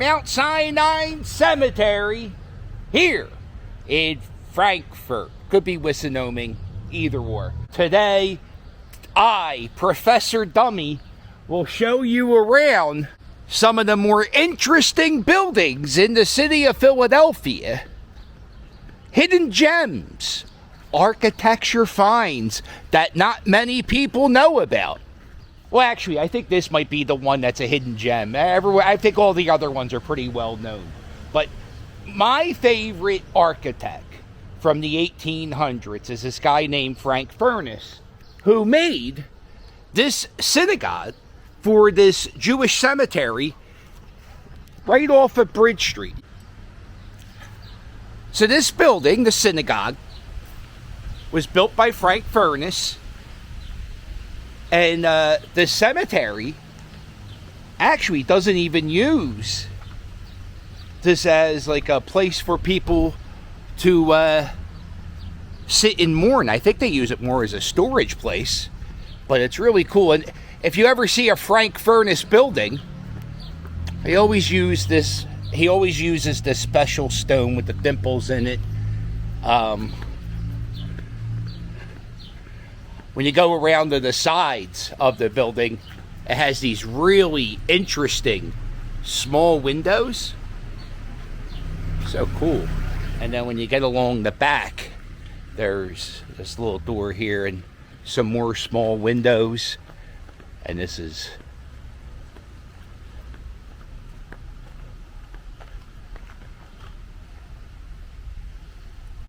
Mount Sinai Cemetery here in Frankfurt. Could be Wissenoming, either or. Today, I, Professor Dummy, will show you around some of the more interesting buildings in the city of Philadelphia. Hidden gems, architecture finds that not many people know about. Well, actually, I think this might be the one that's a hidden gem. I think all the other ones are pretty well known. But my favorite architect from the 1800s is this guy named Frank Furness, who made this synagogue for this Jewish cemetery right off of Bridge Street. So this building, the synagogue, was built by Frank Furness. And the cemetery actually doesn't even use this as like a place for people to sit and mourn. I think they use it more as a storage place, but it's really cool. And if you ever see a Frank Furness building, he always uses this special stone with the dimples in it. When you go around to the sides of the building, it has these really interesting small windows. So cool. And then when you get along the back, there's this little door here and some more small windows. And this is...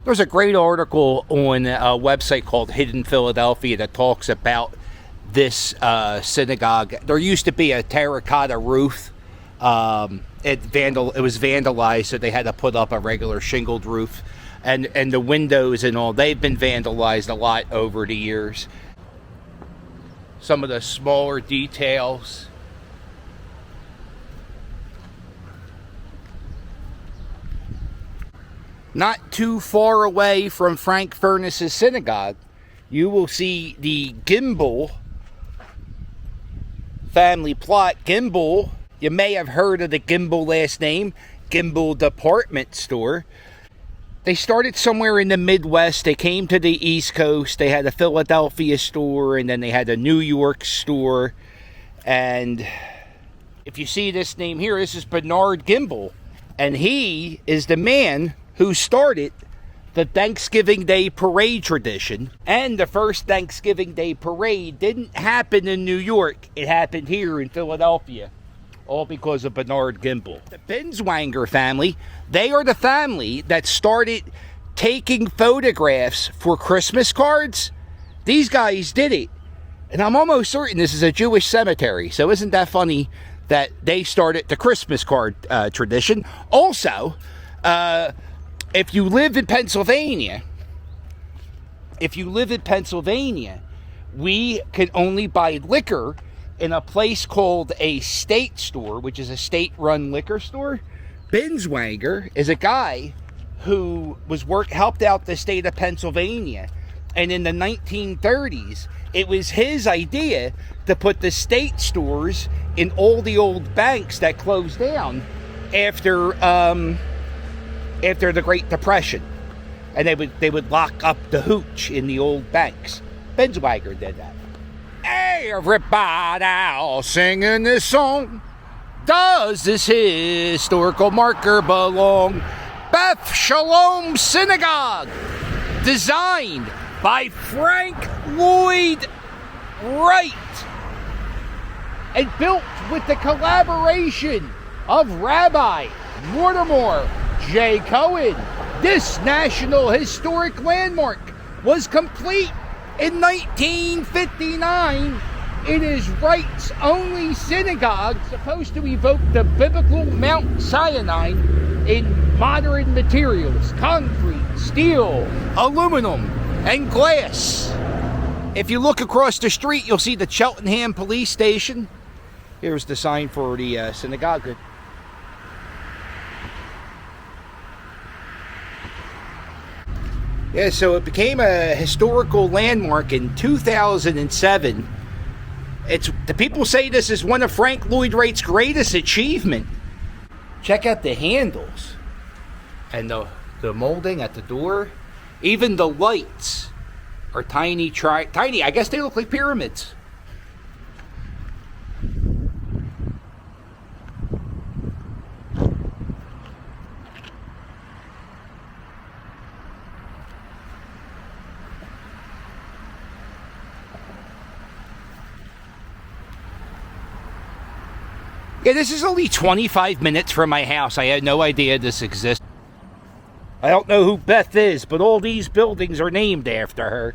There's a great article on a website called Hidden Philadelphia that talks about this synagogue. There used to be a terracotta roof. It was vandalized, so they had to put up a regular shingled roof. And the windows and all, they've been vandalized a lot over the years. Some of the smaller details. Not too far away from Frank Furness's synagogue, you will see the Gimbel family plot. Gimbel, you may have heard of the Gimbel last name, Gimbel Department Store. They started somewhere in the Midwest. They came to the East Coast. They had a Philadelphia store, and then they had a New York store. And if you see this name here, this is Bernard Gimbel, and he is the man who started the Thanksgiving Day Parade tradition. And the first Thanksgiving Day Parade didn't happen in New York. It happened here in Philadelphia. All because of Bernard Gimbel. The Binswanger family, they are the family that started taking photographs for Christmas cards. These guys did it. And I'm almost certain this is a Jewish cemetery. So isn't that funny that they started the Christmas card tradition? Also, if you live in Pennsylvania, we can only buy liquor in a place called a state store, which is a state-run liquor store. Binswanger is a guy who helped out the state of Pennsylvania. And in the 1930s, it was his idea to put the state stores in all the old banks that closed down after the Great Depression, and they would lock up the hooch in the old banks. Binswanger did that. Hey, everybody, all singing this song. Does this historical marker belong? Beth Shalom Synagogue, designed by Frank Lloyd Wright, and built with the collaboration of Rabbi Mortimer J. Cohen. This National Historic Landmark was complete in 1959. It is Wright's only synagogue, supposed to evoke the biblical Mount Sinai in modern materials: concrete, steel, aluminum, and glass. If you look across the street, you'll see the Cheltenham Police Station. Here's the sign for the synagogue. Yeah, so it became a historical landmark in 2007. The people say this is one of Frank Lloyd Wright's greatest achievement. Check out the handles and the molding at the door. Even the lights are tiny. I guess they look like pyramids. Yeah, this is only 25 minutes from my house. I had no idea this existed. I don't know who Beth is, but all these buildings are named after her.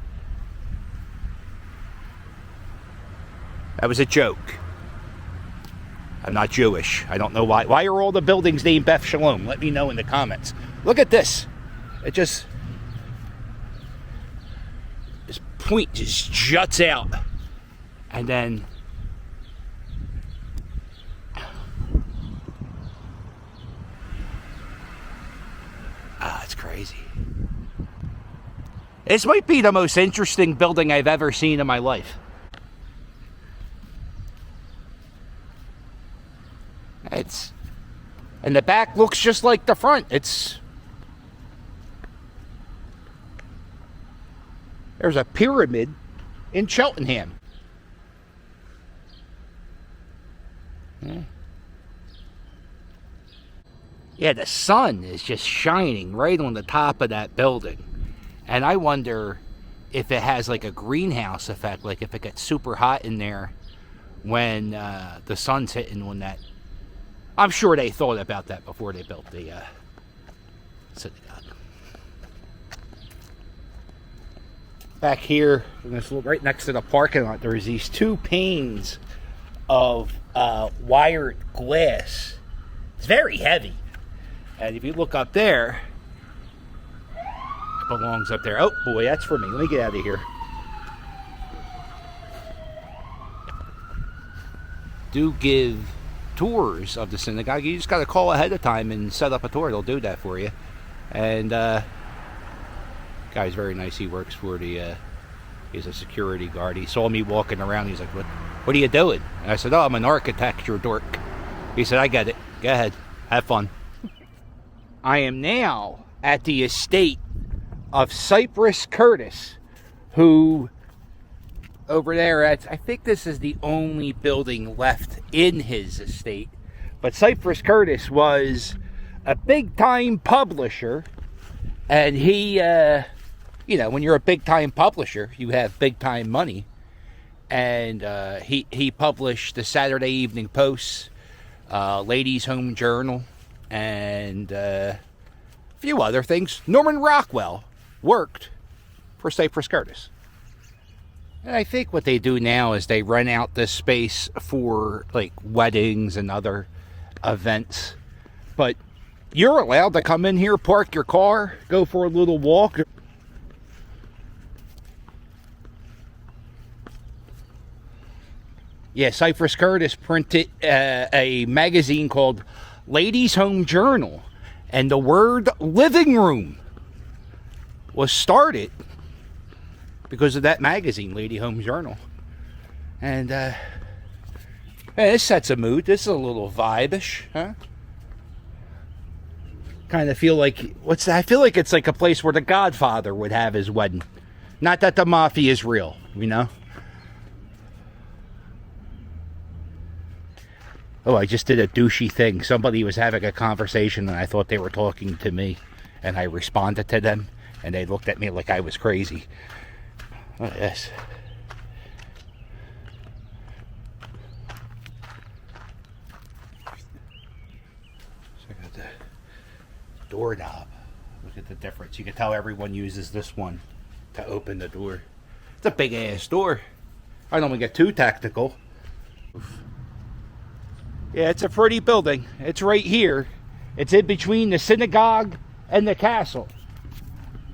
That was a joke. I'm not Jewish. I don't know why. Why are all the buildings named Beth Shalom? Let me know in the comments. Look at this. This point just juts out. And then... it's crazy. This might be the most interesting building I've ever seen in my life. And the back looks just like the front. There's a pyramid in Cheltenham. Yeah, the sun is just shining right on the top of that building. And I wonder if it has like a greenhouse effect, like if it gets super hot in there when the sun's hitting on that. I'm sure they thought about that before they built the synagogue. Back here, right next to the parking lot, there's these two panes of wired glass. It's very heavy. And if you look up there, it belongs up there. Oh boy, that's for me. Let me get out of here. Do give tours of the synagogue. You just got to call ahead of time and set up a tour. They'll do that for you. And guy's very nice. He works for he's a security guard. He saw me walking around. He's like, what are you doing? And I said, oh, I'm an architecture dork. He said, I get it. Go ahead. Have fun. I am now at the estate of Cypress Curtis, who over there, I think this is the only building left in his estate. But Cypress Curtis was a big-time publisher, and he, when you're a big-time publisher, you have big-time money. And he published the Saturday Evening Post, Ladies' Home Journal, and a few other things. Norman Rockwell worked for Cypress Curtis. And I think what they do now is they rent out this space for like weddings and other events. But you're allowed to come in here, park your car, go for a little walk. Yeah, Cypress Curtis printed a magazine called Ladies' Home Journal, and the word living room was started because of that magazine, Lady Home Journal. And this sets a mood. This is a little vibe-ish, huh? Kind of feel like, I feel like it's like a place where the Godfather would have his wedding. Not that the mafia is real, you know? Oh, I just did a douchey thing. Somebody was having a conversation and I thought they were talking to me. And I responded to them. And they looked at me like I was crazy. Look at this. Check out the doorknob. Look at the difference. You can tell everyone uses this one to open the door. It's a big ass door. I don't want to get too tactical. Oof. Yeah, it's a pretty building. It's right here. It's in between the synagogue and the castle.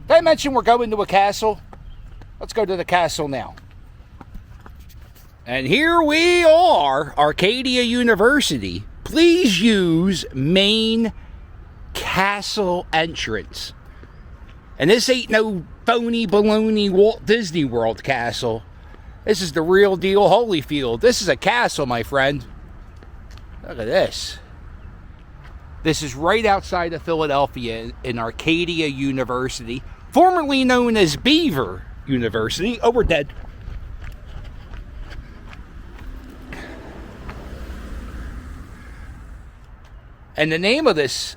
Did I mention we're going to a castle? Let's go to the castle now. And here we are, Arcadia University. Please use main castle entrance. And this ain't no phony baloney Walt Disney World castle. This is the real deal Holyfield. This is a castle, my friend. Look at this. This is right outside of Philadelphia in Arcadia University, formerly known as Beaver University. Oh, we're dead. And the name of this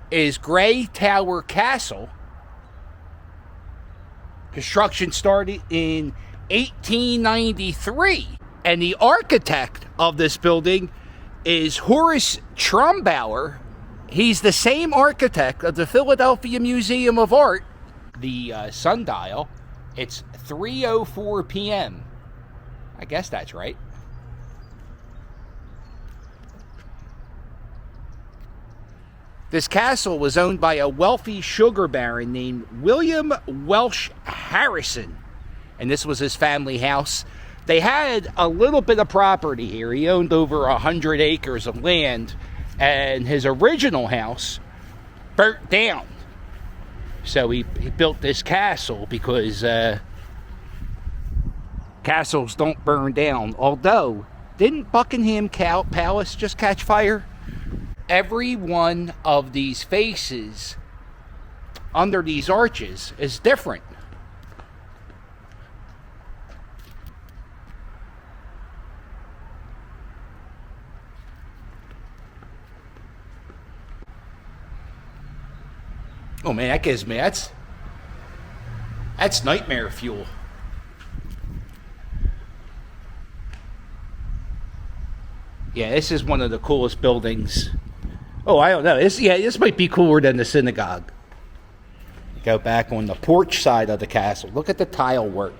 is Gray Tower Castle. Construction started in 1893. And the architect of this building is Horace Trumbauer. He's the same architect of the Philadelphia Museum of Art. The sundial, it's 3:04 p.m. I guess that's right. This castle was owned by a wealthy sugar baron named William Welsh Harrison. And this was his family house. They had a little bit of property here. He owned over 100 acres of land. And his original house burnt down. So he built this castle because castles don't burn down. Although, didn't Buckingham Palace just catch fire? Every one of these faces under these arches is different. Oh man, that gives me, that's nightmare fuel. Yeah, this is one of the coolest buildings. Oh, I don't know. This might be cooler than the synagogue. Go back on the porch side of the castle. Look at the tile work.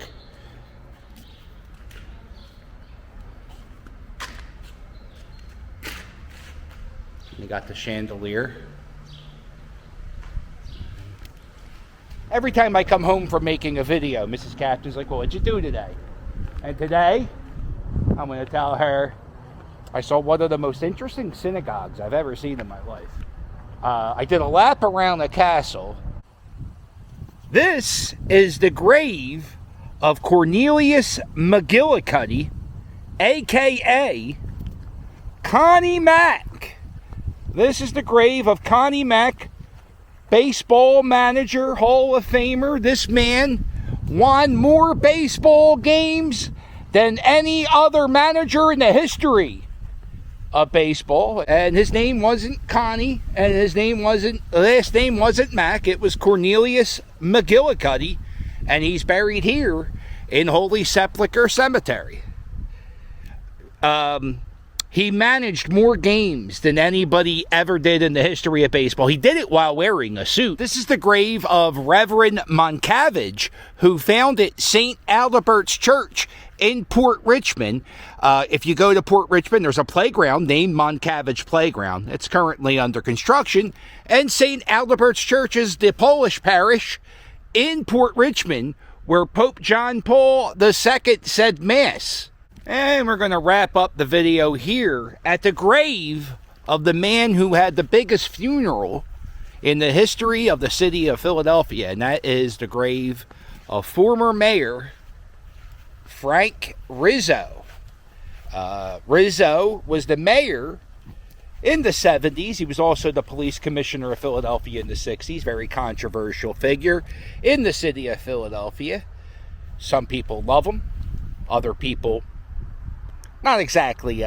You got the chandelier. Every time I come home from making a video, Mrs. Captain's like, well, what'd you do today? And today, I'm going to tell her I saw one of the most interesting synagogues I've ever seen in my life. I did a lap around the castle. This is the grave of Cornelius McGillicuddy, a.k.a. Connie Mack. This is the grave of Connie Mack, baseball manager, Hall of Famer. This man won more baseball games than any other manager in the history of baseball. And his name wasn't Connie, and his last name wasn't Mack. It was Cornelius McGillicuddy, and he's buried here in Holy Sepulchre Cemetery. He managed more games than anybody ever did in the history of baseball. He did it while wearing a suit. This is the grave of Reverend Moncavage, who founded St. Albert's Church in Port Richmond. If you go to Port Richmond, there's a playground named Moncavage Playground. It's currently under construction. And St. Albert's Church is the Polish parish in Port Richmond where Pope John Paul II said Mass. And we're going to wrap up the video here at the grave of the man who had the biggest funeral in the history of the city of Philadelphia. And that is the grave of former mayor Frank Rizzo. Rizzo was the mayor in the 70s. He was also the police commissioner of Philadelphia in the 60s. Very controversial figure in the city of Philadelphia. Some people love him. Other people not exactly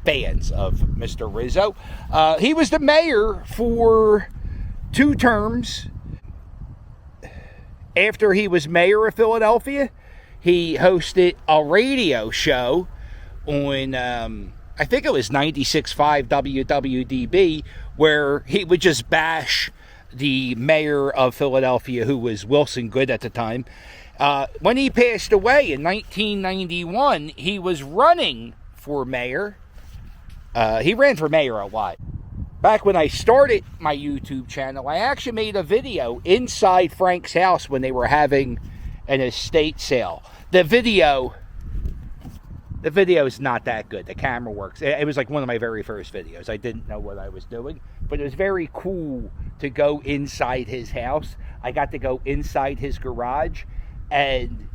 fans of Mr. Rizzo. He was the mayor for 2 terms. After he was mayor of Philadelphia, he hosted a radio show on, I think it was 96.5 WWDB, where he would just bash the mayor of Philadelphia, who was Wilson Good at the time. When he passed away in 1991, he was running for mayor. He ran for mayor a lot. Back when I started my YouTube channel, I actually made a video inside Frank's house when they were having an estate sale. The video is not that good. The camera works. It was like one of my very first videos. I didn't know what I was doing, but it was very cool to go inside his house. I got to go inside his garage, and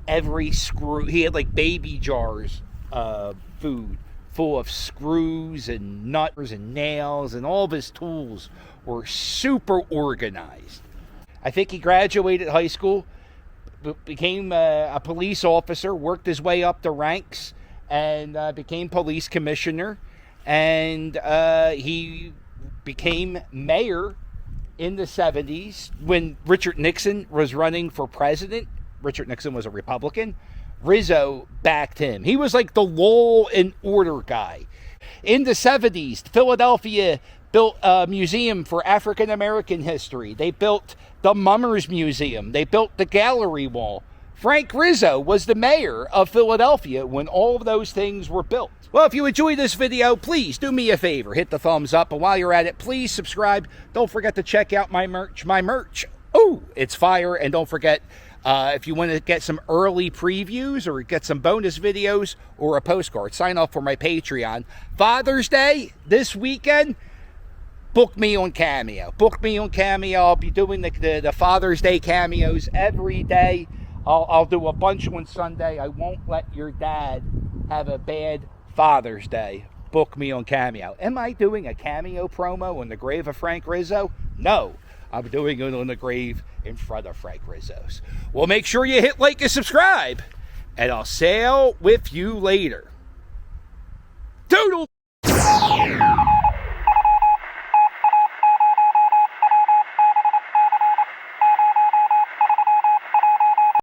every screw, he had like baby jars of food full of screws and nuts and nails, and all of his tools were super organized. I think he graduated high school, became a police officer, worked his way up the ranks, and became police commissioner. And he became mayor in the 70s when Richard Nixon was running for president. Richard Nixon was a Republican. Rizzo backed him. He was like the law and order guy. In the 70s, Philadelphia built a museum for African American history. They built the Mummers Museum. They built the Gallery Wall. Frank Rizzo was the mayor of Philadelphia when all of those things were built. Well, if you enjoyed this video, please do me a favor. Hit the thumbs up. And while you're at it, please subscribe. Don't forget to check out my merch. Oh, it's fire. And don't forget, if you want to get some early previews or get some bonus videos or a postcard, sign up for my Patreon. Father's Day this weekend, book me on Cameo. Book me on Cameo. I'll be doing the Father's Day cameos every day. I'll do a bunch on Sunday. I won't let your dad have a bad Father's Day. Book me on Cameo. Am I doing a Cameo promo on the grave of Frank Rizzo? No. I'm doing it on the grave in front of Frank Rizzo's. Well, make sure you hit like and subscribe, and I'll sail with you later.